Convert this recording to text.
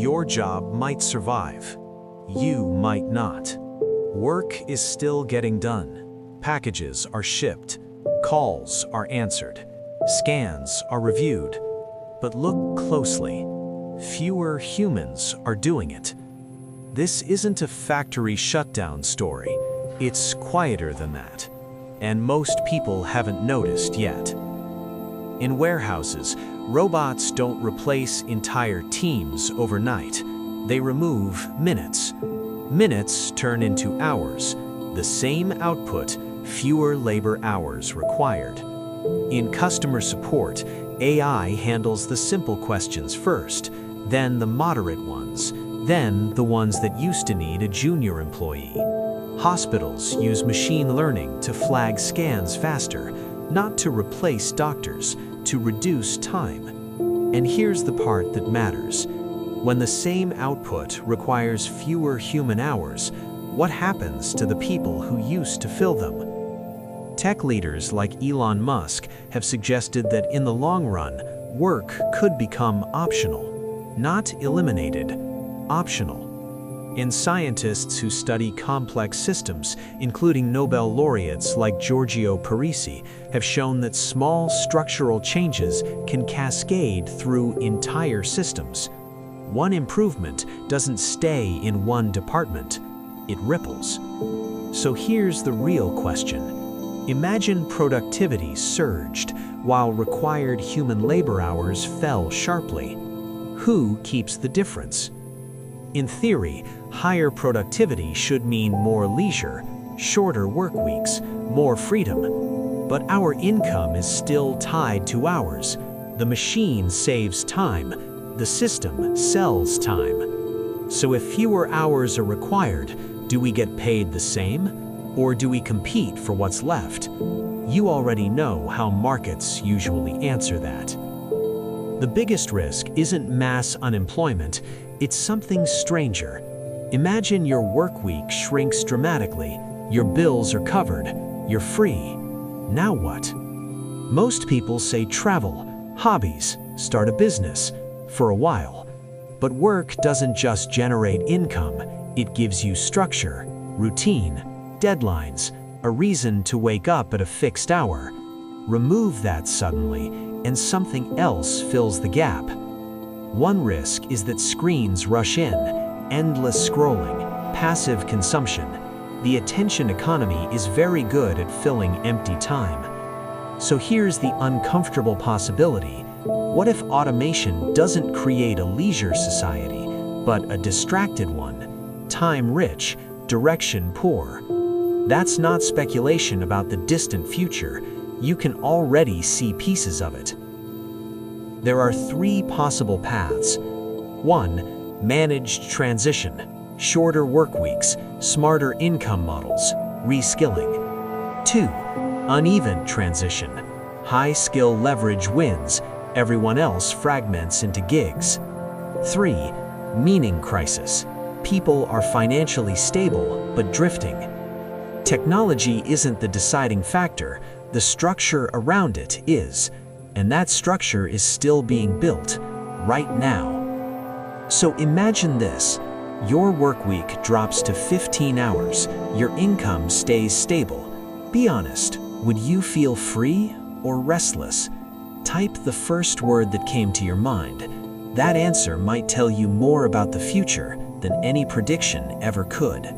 Your job might survive. You might not. Work is still getting done. Packages are shipped. Calls are answered. Scans are reviewed. But look closely. Fewer humans are doing it. This isn't a factory shutdown story. It's quieter than that. And most people haven't noticed yet. In warehouses, robots don't replace entire teams overnight. They remove minutes. Minutes turn into hours. The same output, fewer labor hours required. In customer support, AI handles the simple questions first, then the moderate ones, then the ones that used to need a junior employee. Hospitals use machine learning to flag scans faster, not to replace doctors, to reduce time. And here's the part that matters. When the same output requires fewer human hours, what happens to the people who used to fill them? Tech leaders like Elon Musk have suggested that in the long run, work could become optional, not eliminated, optional. And scientists who study complex systems, including Nobel laureates like Giorgio Parisi, have shown that small structural changes can cascade through entire systems. One improvement doesn't stay in one department, it ripples. So here's the real question. Imagine productivity surged while required human labor hours fell sharply. Who keeps the difference? In theory, higher productivity should mean more leisure, shorter work weeks, more freedom. But our income is still tied to hours. The machine saves time. The system sells time. So if fewer hours are required, do we get paid the same? Or do we compete for what's left? You already know how markets usually answer that. The biggest risk isn't mass unemployment, it's something stranger. Imagine your work week shrinks dramatically, your bills are covered, you're free. Now what? Most people say travel, hobbies, start a business, for a while. But work doesn't just generate income, it gives you structure, routine, deadlines, a reason to wake up at a fixed hour. Remove that suddenly, and something else fills the gap. One risk is that screens rush in, endless scrolling, passive consumption. The attention economy is very good at filling empty time. So here's the uncomfortable possibility. What if automation doesn't create a leisure society, but a distracted one, time-rich, direction-poor? That's not speculation about the distant future. You can already see pieces of it. There are three possible paths. 1. Managed transition, shorter work weeks, smarter income models, reskilling. 2. Uneven transition, high skill leverage wins, everyone else fragments into gigs. 3. Meaning crisis, people are financially stable but drifting. Technology isn't the deciding factor, the structure around it is. And that structure is still being built, right now. So imagine this. Your work week drops to 15 hours, your income stays stable. Be honest, would you feel free or restless? Type the first word that came to your mind. That answer might tell you more about the future than any prediction ever could.